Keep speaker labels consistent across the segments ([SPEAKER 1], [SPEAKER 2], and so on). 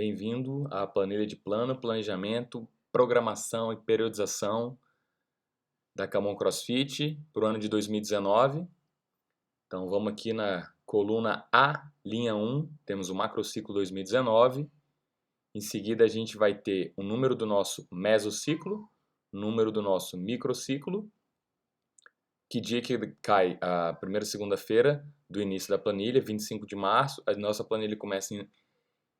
[SPEAKER 1] Bem-vindo à planilha de plano, planejamento, programação e periodização da Camon CrossFit para o ano de 2019. Então vamos aqui na coluna A, linha 1, temos o macrociclo 2019. Em seguida a gente vai ter o número do nosso mesociclo, o número do nosso microciclo, que dia que cai a primeira segunda-feira do início da planilha, 25 de março. A nossa planilha começa em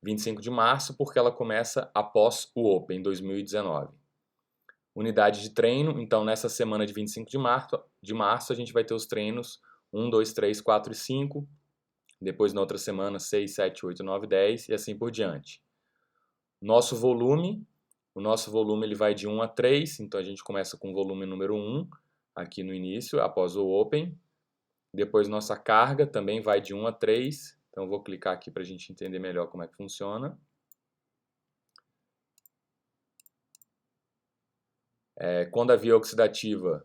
[SPEAKER 1] 25 de março, porque ela começa após o Open 2019. Unidade de treino, então nessa semana de 25 de março a gente vai ter os treinos 1, 2, 3, 4 e 5, depois na outra semana 6, 7, 8, 9, 10 e assim por diante. Nosso volume, o nosso volume ele vai de 1 a 3, então a gente começa com o volume número 1 aqui no início, após o Open. Depois nossa carga também vai de 1 a 3, então eu vou clicar aqui para a gente entender melhor como é que funciona. Quando a via oxidativa,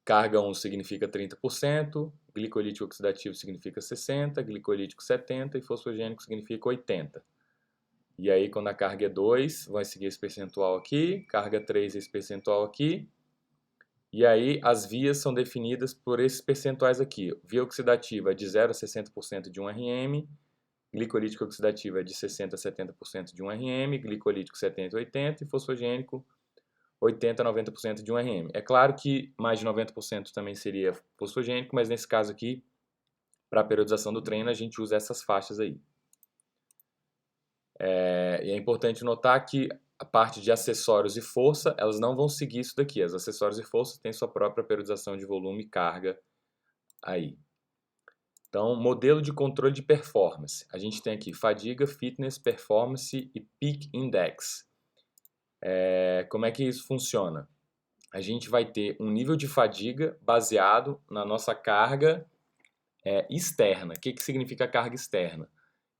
[SPEAKER 1] carga 1 significa 30%, glicolítico oxidativo significa 60%, glicolítico 70% e fosfogênico significa 80%. E aí quando a carga é 2, vai seguir esse percentual aqui, carga 3 esse percentual aqui. E aí as vias são definidas por esses percentuais aqui. Via oxidativa é de 0 a 60% de 1 RM, glicolítico oxidativo é de 60 a 70% de 1 RM, glicolítico 70 a 80% e fosfogênico 80 a 90% de 1 RM. É claro que mais de 90% também seria fosfogênico, mas nesse caso aqui, para a periodização do treino, a gente usa essas faixas aí. E é importante notar que a parte de acessórios e força, elas não vão seguir isso daqui. As acessórios e força têm sua própria periodização de volume e carga aí. Então, modelo de controle de performance. A gente tem aqui fadiga, fitness, performance e peak index. Como é que isso funciona? A gente vai ter um nível de fadiga baseado na nossa carga externa. O que significa carga externa?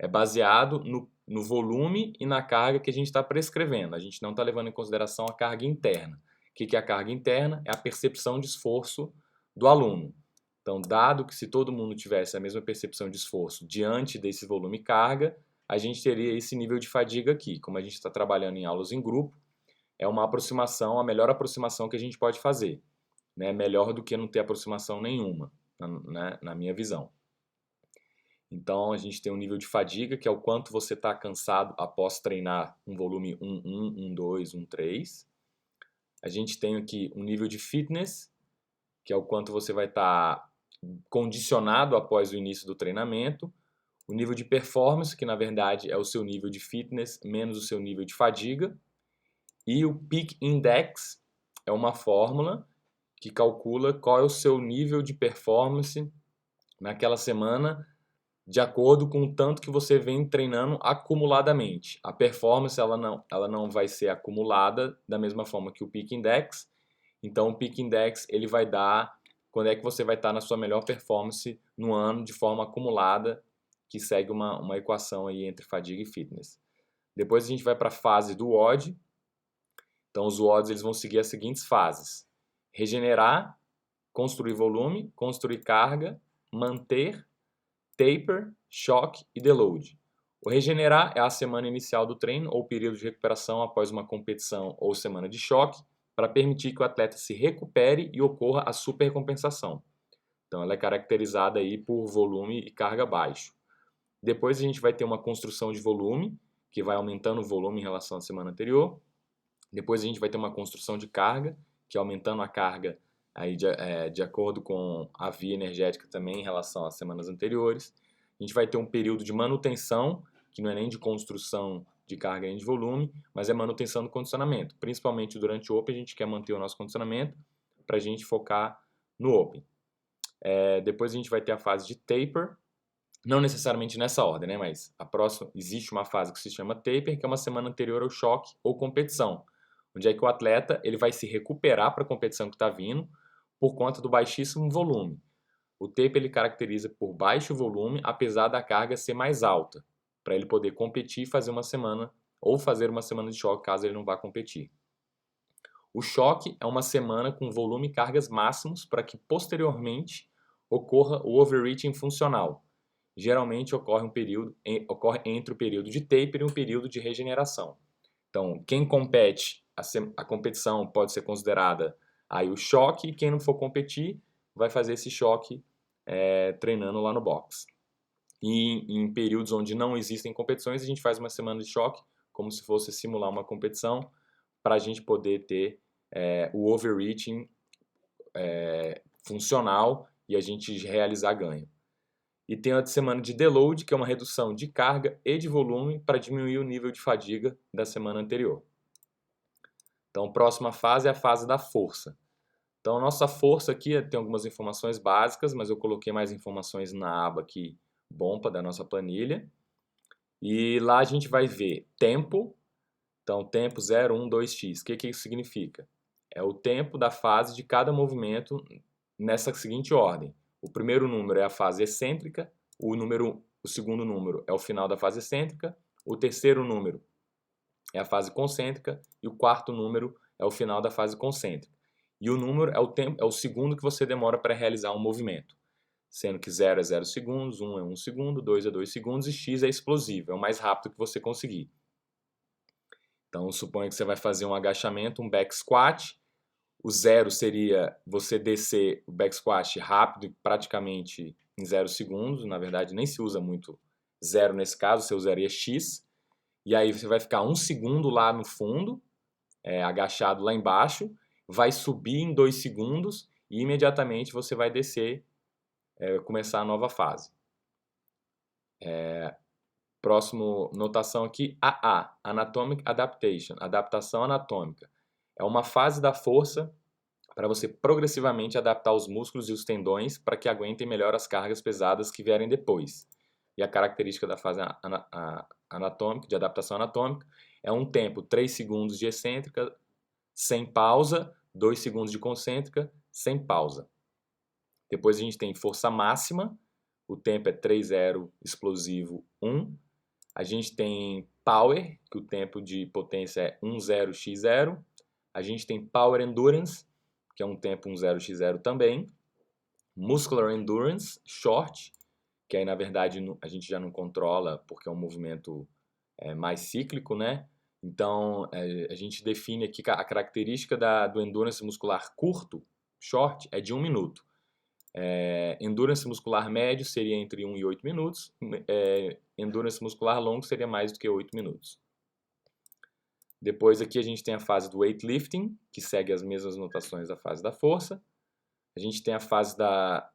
[SPEAKER 1] É baseado no volume e na carga que a gente está prescrevendo. A gente não está levando em consideração a carga interna. O que é a carga interna? É a percepção de esforço do aluno. Então, dado que se todo mundo tivesse a mesma percepção de esforço diante desse volume e carga, a gente teria esse nível de fadiga aqui. Como a gente está trabalhando em aulas em grupo, é uma aproximação, a melhor aproximação que a gente pode fazer. Né? Melhor do que não ter aproximação nenhuma, na minha visão. Então, a gente tem um nível de fadiga, que é o quanto você está cansado após treinar um volume 1, 2, 3. A gente tem aqui um nível de fitness, que é o quanto você vai estar condicionado após o início do treinamento. O nível de performance, que na verdade é o seu nível de fitness menos o seu nível de fadiga. E o Peak Index é uma fórmula que calcula qual é o seu nível de performance naquela semana de acordo com o tanto que você vem treinando acumuladamente. A performance ela não vai ser acumulada da mesma forma que o Peak Index. Então o Peak Index ele vai dar quando é que você vai estar na sua melhor performance no ano de forma acumulada, que segue uma equação aí entre fadiga e fitness. Depois a gente vai para a fase do WOD. Então os WODs eles vão seguir as seguintes fases: regenerar, construir volume, construir carga, manter, taper, choque e deload. O regenerar é a semana inicial do treino ou período de recuperação após uma competição ou semana de choque, para permitir que o atleta se recupere e ocorra a supercompensação. Então ela é caracterizada aí por volume e carga baixo. Depois a gente vai ter uma construção de volume, que vai aumentando o volume em relação à semana anterior. Depois a gente vai ter uma construção de carga, que é aumentando a carga aí de acordo com a via energética também em relação às semanas anteriores. A gente vai ter um período de manutenção, que não é nem de construção de carga nem de volume, mas é manutenção do condicionamento. Principalmente durante o Open, a gente quer manter o nosso condicionamento para a gente focar no Open. Depois a gente vai ter a fase de taper, não necessariamente nessa ordem, né? Mas a próxima, existe uma fase que se chama taper, que é uma semana anterior ao choque ou competição, onde é que o atleta ele vai se recuperar para a competição que está vindo por conta do baixíssimo volume. O taper ele caracteriza por baixo volume, apesar da carga ser mais alta, para ele poder competir e fazer uma semana, ou fazer uma semana de choque caso ele não vá competir. O choque é uma semana com volume e cargas máximos para que posteriormente ocorra o overreaching funcional. geralmente ocorre entre o período de taper e um período de regeneração. Então, quem compete, a competição pode ser considerada aí o choque, e quem não for competir vai fazer esse choque treinando lá no box. E em períodos onde não existem competições, a gente faz uma semana de choque, como se fosse simular uma competição, para a gente poder ter o overreaching funcional e a gente realizar ganho. E tem a semana de deload, que é uma redução de carga e de volume para diminuir o nível de fadiga da semana anterior. Então, a próxima fase é a fase da força. Então, a nossa força aqui tem algumas informações básicas, mas eu coloquei mais informações na aba aqui, bomba da nossa planilha. E lá a gente vai ver tempo. Então, tempo 0, 1, 2x. O que isso significa? É o tempo da fase de cada movimento nessa seguinte ordem. O primeiro número é a fase excêntrica, o segundo número é o final da fase excêntrica, o terceiro número é a fase concêntrica e o quarto número é o final da fase concêntrica. E o número é o segundo que você demora para realizar um movimento, sendo que 0 é 0 segundos, 1 é 1 segundo, 2 é 2 segundos e x é explosivo, é o mais rápido que você conseguir. Então, suponha que você vai fazer um agachamento, um back squat. O 0 seria você descer o back squat rápido, praticamente em 0 segundos. Na verdade, nem se usa muito 0 nesse caso, você usaria x. E aí você vai ficar 1 segundo lá no fundo, agachado lá embaixo, vai subir em 2 segundos e imediatamente você vai descer, começar a nova fase. Próximo notação aqui, AA, Anatomic Adaptation, adaptação anatômica. É uma fase da força para você progressivamente adaptar os músculos e os tendões para que aguentem melhor as cargas pesadas que vierem depois. E a característica da fase anatômica, de adaptação anatômica, é um tempo 3 segundos de excêntrica, sem pausa, 2 segundos de concêntrica, sem pausa. Depois a gente tem força máxima, o tempo é 3-0, explosivo 1. A gente tem Power, que o tempo de potência é 10x0. A gente tem Power Endurance, que é um tempo 10x0 também. Muscular Endurance, Short, que aí na verdade a gente já não controla porque é um movimento mais cíclico, né? Então a gente define aqui que a característica do Endurance muscular curto, Short, é de 1 minuto. Endurance muscular médio seria entre 1 e 8 minutos, endurance muscular longo seria mais do que 8 minutos. Depois aqui a gente tem a fase do weightlifting, que segue as mesmas notações da fase da força. A gente tem a fase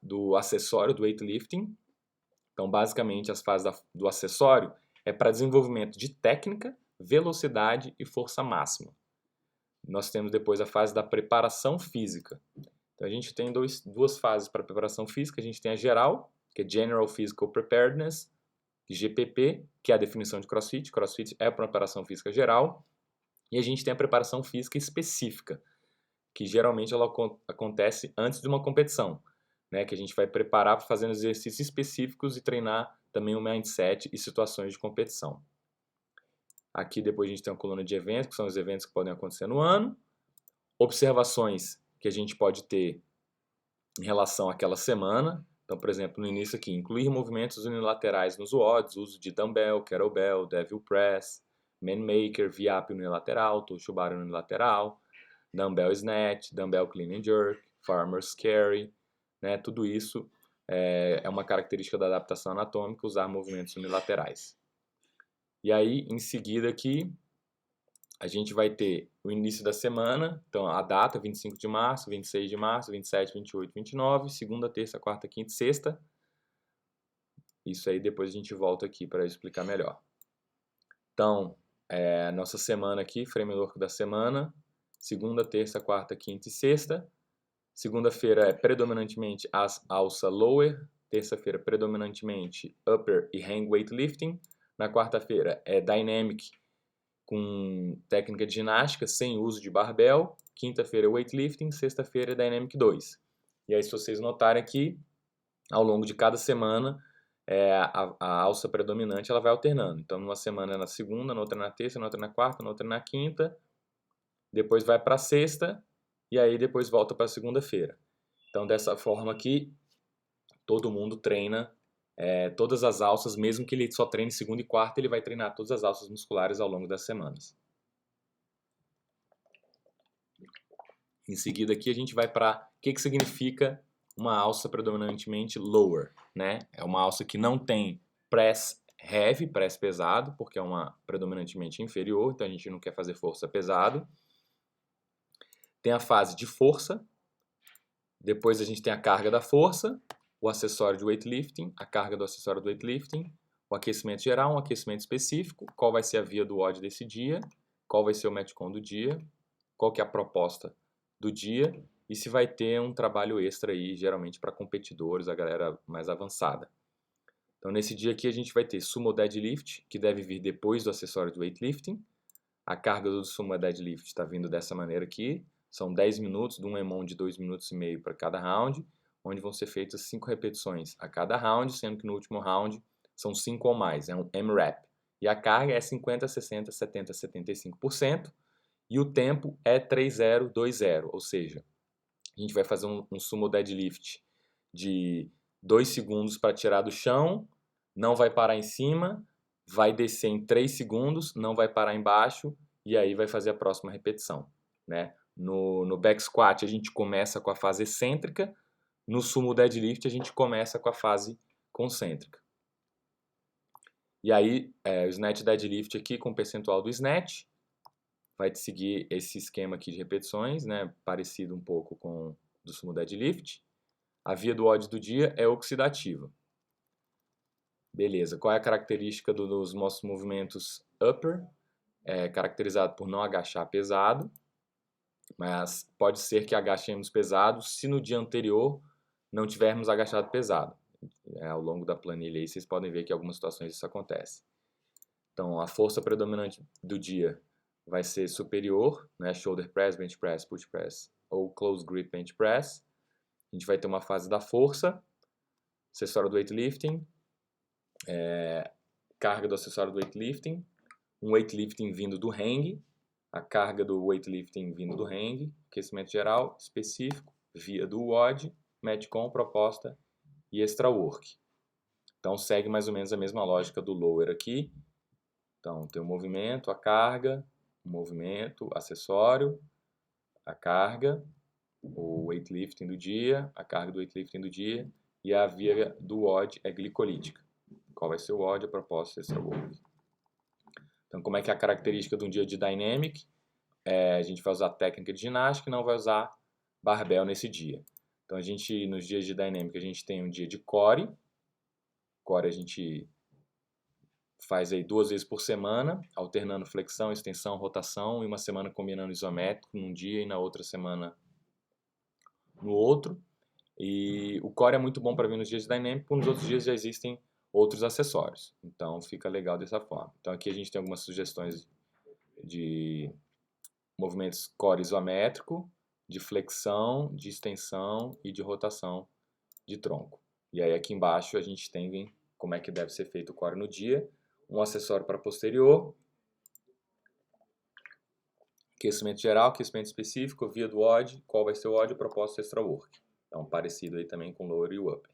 [SPEAKER 1] do acessório do weightlifting. Então, basicamente, as fases do acessório é para desenvolvimento de técnica, velocidade e força máxima. Nós temos depois a fase da preparação física. Então, a gente tem duas fases para preparação física. A gente tem a geral, que é General Physical Preparedness, GPP, que é a definição de CrossFit. CrossFit é a preparação física geral. E a gente tem a preparação física específica, que geralmente ela acontece antes de uma competição, né? Que a gente vai preparar fazendo exercícios específicos e treinar também o mindset e situações de competição. Aqui depois a gente tem uma coluna de eventos, que são os eventos que podem acontecer no ano. Observações que a gente pode ter em relação àquela semana. Então, por exemplo, no início aqui, incluir movimentos unilaterais nos WODs, uso de dumbbell, kettlebell, devil press, manmaker, VAP unilateral, Toshibari unilateral, dumbbell snatch, dumbbell clean and jerk, farmer's carry, né? Tudo isso é uma característica da adaptação anatômica, usar movimentos unilaterais. E aí, em seguida aqui, a gente vai ter o início da semana, então a data, 25 de março, 26 de março, 27, 28, 29, segunda, terça, quarta, quinta e sexta. Isso aí depois a gente volta aqui para explicar melhor. Então, a nossa semana aqui, framework da semana, segunda, terça, quarta, quinta e sexta. Segunda-feira é predominantemente alça lower, terça-feira predominantemente upper e hang weightlifting. Na quarta-feira é dynamic com técnica de ginástica sem uso de barbell. Quinta-feira é weightlifting, sexta-feira é dynamic 2. E aí, se vocês notarem aqui, ao longo de cada semana, a alça predominante ela vai alternando. Então, numa semana é na segunda, na outra na terça, na outra na quarta, na outra na quinta. Depois vai para a sexta e aí depois volta para a segunda-feira. Então, dessa forma aqui, todo mundo treina todas as alças, mesmo que ele só treine segunda e quarta, ele vai treinar todas as alças musculares ao longo das semanas. Em seguida aqui a gente vai para o que significa uma alça predominantemente lower, né? É uma alça que não tem press heavy, press pesado, porque é uma predominantemente inferior, então a gente não quer fazer força pesado. Tem a fase de força, depois a gente tem a carga da força, o acessório de weightlifting, a carga do acessório do weightlifting, o aquecimento geral, um aquecimento específico, qual vai ser a via do WOD desse dia, qual vai ser o Metcon do dia, qual que é a proposta do dia e se vai ter um trabalho extra aí, geralmente para competidores, a galera mais avançada. Então nesse dia aqui a gente vai ter sumo deadlift, que deve vir depois do acessório do weightlifting. A carga do sumo deadlift está vindo dessa maneira aqui. São 10 minutos, de um EMOM de 2,5 minutos para cada round, onde vão ser feitas 5 repetições a cada round, sendo que no último round são 5 ou mais, é um M-RAP. E a carga é 50, 60, 70, 75%, e o tempo é 3020, ou seja, a gente vai fazer um sumo deadlift de 2 segundos para tirar do chão, não vai parar em cima, vai descer em 3 segundos, não vai parar embaixo, e aí vai fazer a próxima repetição, né? No back squat a gente começa com a fase excêntrica, no sumo deadlift a gente começa com a fase concêntrica. E aí, o snatch deadlift aqui com o percentual do snatch, vai seguir esse esquema aqui de repetições, né? Parecido um pouco com o do sumo deadlift. A via do WOD do dia é oxidativa. Beleza, qual é a característica dos nossos movimentos upper? É caracterizado por não agachar pesado, mas pode ser que agachemos pesado se no dia anterior não tivermos agachado pesado. Ao longo da planilha aí vocês podem ver que em algumas situações isso acontece. Então a força predominante do dia vai ser superior, né? Shoulder press, bench press, push press ou close grip bench press. A gente vai ter uma fase da força, acessório do weightlifting, carga do acessório do weightlifting, um weightlifting vindo do hang, a carga do weightlifting vindo do hang, aquecimento geral, específico, via do WOD, Metcon, proposta e extra work. Então segue mais ou menos a mesma lógica do lower aqui. Então tem o movimento, a carga, o movimento, acessório, a carga, o weightlifting do dia, a carga do weightlifting do dia e a via do WOD é glicolítica. Qual vai ser o WOD? A proposta extra work. Então como é que é a característica de um dia de dynamic? A gente vai usar técnica de ginástica e não vai usar barbell nesse dia. Então nos dias de dynamic a gente tem um dia de core. Core a gente faz aí 2 vezes por semana, alternando flexão, extensão, rotação, e uma semana combinando isométrico num dia e na outra semana no outro. E o core é muito bom para vir nos dias de dynamic, porque nos outros dias já existem outros acessórios. Então fica legal dessa forma. Então aqui a gente tem algumas sugestões de movimentos core isométrico, de flexão, de extensão e de rotação de tronco. E aí aqui embaixo a gente tem como é que deve ser feito o core no dia, um acessório para posterior, aquecimento geral, aquecimento específico, via do WOD, qual vai ser o WOD, proposta extra work. Então parecido aí também com o lower e o upper.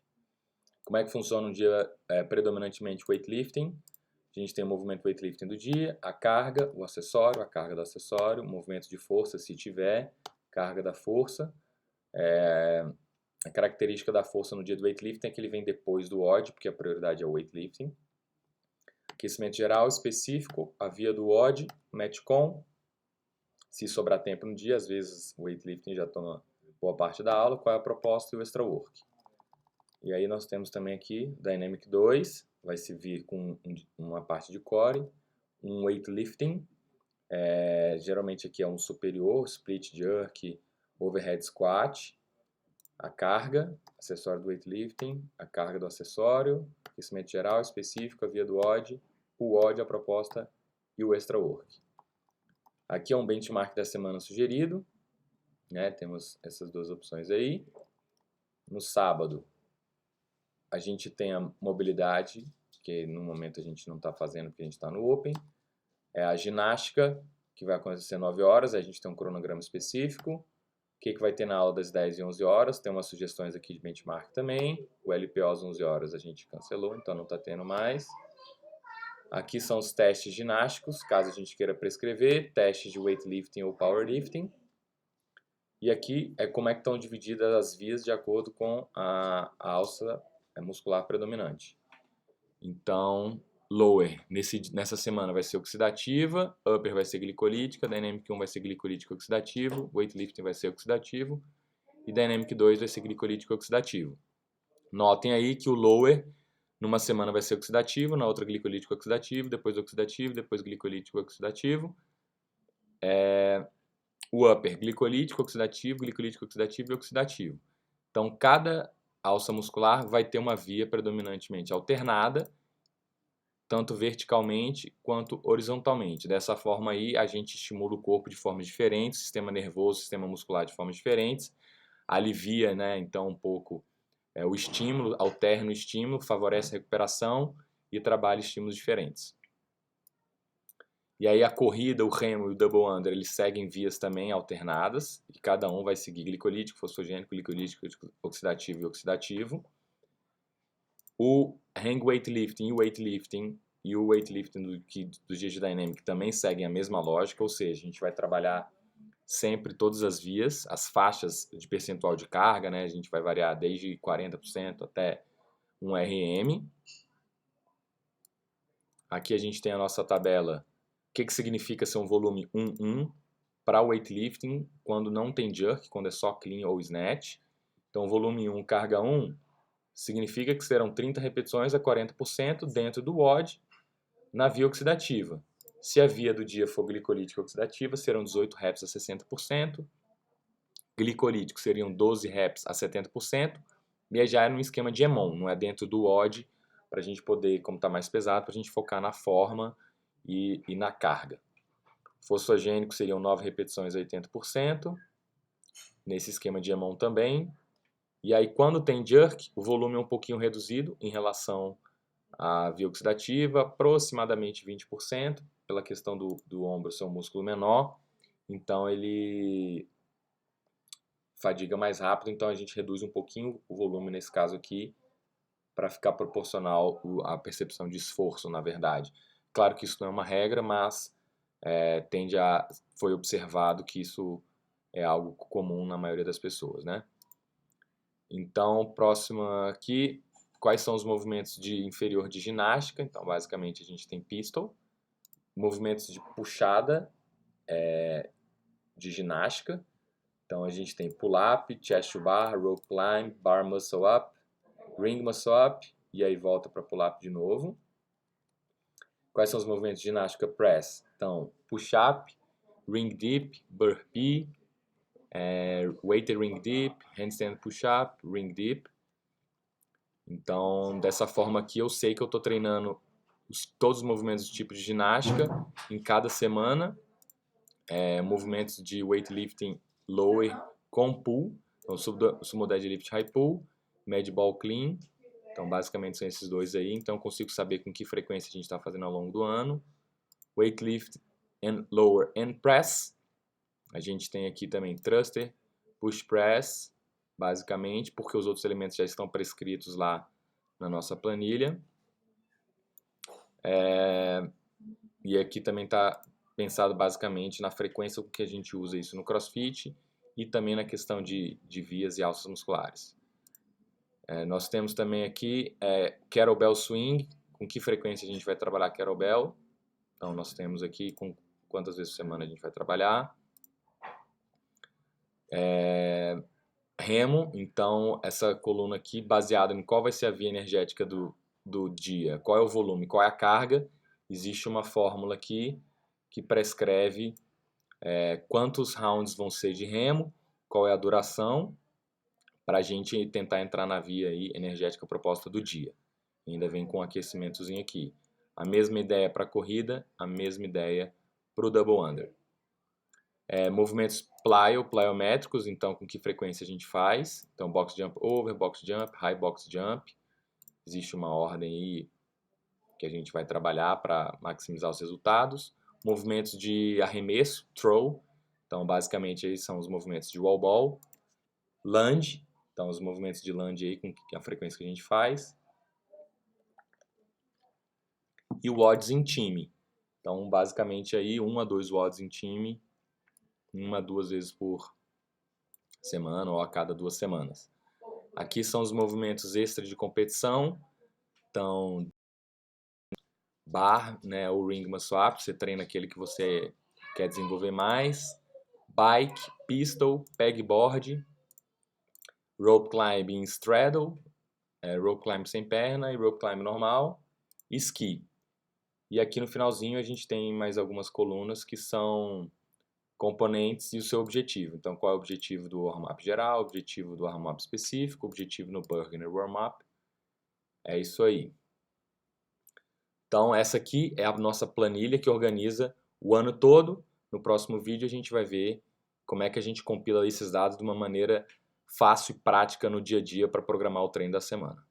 [SPEAKER 1] Como é que funciona um dia predominantemente weightlifting? A gente tem o movimento weightlifting do dia, a carga, o acessório, a carga do acessório, movimento de força se tiver, carga da força. A característica da força no dia do weightlifting é que ele vem depois do WOD, porque a prioridade é o weightlifting. Aquecimento geral específico, a via do WOD, Metcon. Se sobrar tempo no dia, às vezes o weightlifting já toma boa parte da aula, qual é a proposta e o extra work. E aí nós temos também aqui Dynamic 2, vai se vir com uma parte de core, um weightlifting, geralmente aqui é um superior, split jerk, overhead squat, a carga, acessório do weightlifting, a carga do acessório, aquecimento geral, específico, a via do WOD, o WOD, a proposta e o extra work. Aqui é um benchmark da semana sugerido, né? Temos essas duas opções aí. No sábado, a gente tem a mobilidade, que no momento a gente não está fazendo porque a gente está no Open. É a ginástica, que vai acontecer 9 horas, a gente tem um cronograma específico. que vai ter na aula das 10 e 11 horas? Tem umas sugestões aqui de benchmark também. O LPO às 11 horas a gente cancelou, então não está tendo mais. Aqui são os testes ginásticos, caso a gente queira prescrever, testes de weightlifting ou powerlifting. E aqui é como é que estão divididas as vias de acordo com a alça muscular predominante. Então, lower nessa semana vai ser oxidativa, upper vai ser glicolítica, dynamic 1 vai ser glicolítico oxidativo, weightlifting vai ser oxidativo e dynamic 2 vai ser glicolítico oxidativo. Notem aí que o lower numa semana vai ser oxidativo, na outra glicolítico oxidativo, depois oxidativo, depois glicolítico oxidativo. O upper, glicolítico oxidativo e oxidativo. Então, cada alça muscular vai ter uma via predominantemente alternada, tanto verticalmente quanto horizontalmente. Dessa forma aí, a gente estimula o corpo de formas diferentes, sistema nervoso, sistema muscular de formas diferentes, alivia, né, então um pouco o estímulo, alterna o estímulo, favorece a recuperação e trabalha estímulos diferentes. E aí a corrida, o remo e o double under, eles seguem vias também alternadas, e cada um vai seguir glicolítico, fosfogênico, glicolítico, oxidativo e oxidativo. O hang weightlifting e o weightlifting dos dias de dynamic também seguem a mesma lógica, ou seja, a gente vai trabalhar sempre todas as vias, as faixas de percentual de carga, né? A gente vai variar desde 40% até 1 RM. Aqui a gente tem a nossa tabela. O que significa ser um volume 1-1 para weightlifting quando não tem jerk, quando é só clean ou snatch. Então, volume 1, carga 1, significa que serão 30 repetições a 40% dentro do WOD na via oxidativa. Se a via do dia for glicolítica oxidativa, serão 18 reps a 60%. Glicolítico seriam 12 reps a 70%. E aí já é no esquema de EMON, não é dentro do WOD, para a gente poder, como está mais pesado, para a gente focar na forma e na carga. Fosfogênico seriam 9 repetições a 80%, nesse esquema de EMON também. E aí quando tem jerk, o volume é um pouquinho reduzido em relação à via oxidativa, aproximadamente 20%, pela questão do ombro ser um músculo menor, então ele fadiga mais rápido, então a gente reduz um pouquinho o volume nesse caso aqui, para ficar proporcional à percepção de esforço, na verdade. Claro que isso não é uma regra, mas foi observado que isso é algo comum na maioria das pessoas, né? Então, próximo aqui, quais são os movimentos de inferior de ginástica? Então, basicamente, a gente tem pistol, movimentos de puxada de ginástica. Então, a gente tem pull-up, chest to bar, rope climb, bar muscle up, ring muscle up, e aí volta para pull-up de novo. Quais são os movimentos de ginástica press? Então, push-up, ring dip, burpee, weighted ring dip, handstand push-up, ring dip. Então, dessa forma aqui, eu sei que eu estou treinando todos os movimentos de tipo de ginástica em cada semana. Movimentos de weightlifting lower com pull, então sumo deadlift high pull, med ball clean. Então, basicamente, são esses dois aí. Então, eu consigo saber com que frequência a gente está fazendo ao longo do ano. Weightlift and lower and press. A gente tem aqui também thruster, push press, basicamente, porque os outros elementos já estão prescritos lá na nossa planilha. E aqui também está pensado basicamente na frequência com que a gente usa isso no CrossFit e também na questão de vias e alças musculares. Nós temos também aqui kettlebell swing, com que frequência a gente vai trabalhar kettlebell. Então, nós temos aqui com quantas vezes por semana a gente vai trabalhar. Remo, então, essa coluna aqui, baseada em qual vai ser a via energética do dia, qual é o volume, qual é a carga, existe uma fórmula aqui que prescreve quantos rounds vão ser de remo, qual é a duração, para a gente tentar entrar na via aí energética proposta do dia. E ainda vem com um aquecimentozinho aqui. A mesma ideia para a corrida, a mesma ideia para o double under. Movimentos plyométricos, então com que frequência a gente faz. Então box jump over, box jump, high box jump. Existe uma ordem aí que a gente vai trabalhar para maximizar os resultados. Movimentos de arremesso, throw. Então, basicamente, aí são os movimentos de wall ball, lunge, então os movimentos de lunge aí com a frequência que a gente faz, e WODs em time. Então, basicamente, aí 1 a 2 WODs em time, 1 a 2 vezes por semana ou a cada 2 semanas. Aqui são os movimentos extra de competição. Então, bar, né, ou ring muscle up, você treina aquele que você quer desenvolver mais. Bike, pistol, pegboard, rope climb em straddle, rope climb sem perna e rope climb normal, e ski. E aqui no finalzinho a gente tem mais algumas colunas que são componentes e o seu objetivo. Então, qual é o objetivo do warm-up geral, o objetivo do warm-up específico, o objetivo no beginner warm-up. É isso aí. Então, essa aqui é a nossa planilha que organiza o ano todo. No próximo vídeo a gente vai ver como é que a gente compila esses dados de uma maneira fácil e prática no dia a dia para programar o treino da semana.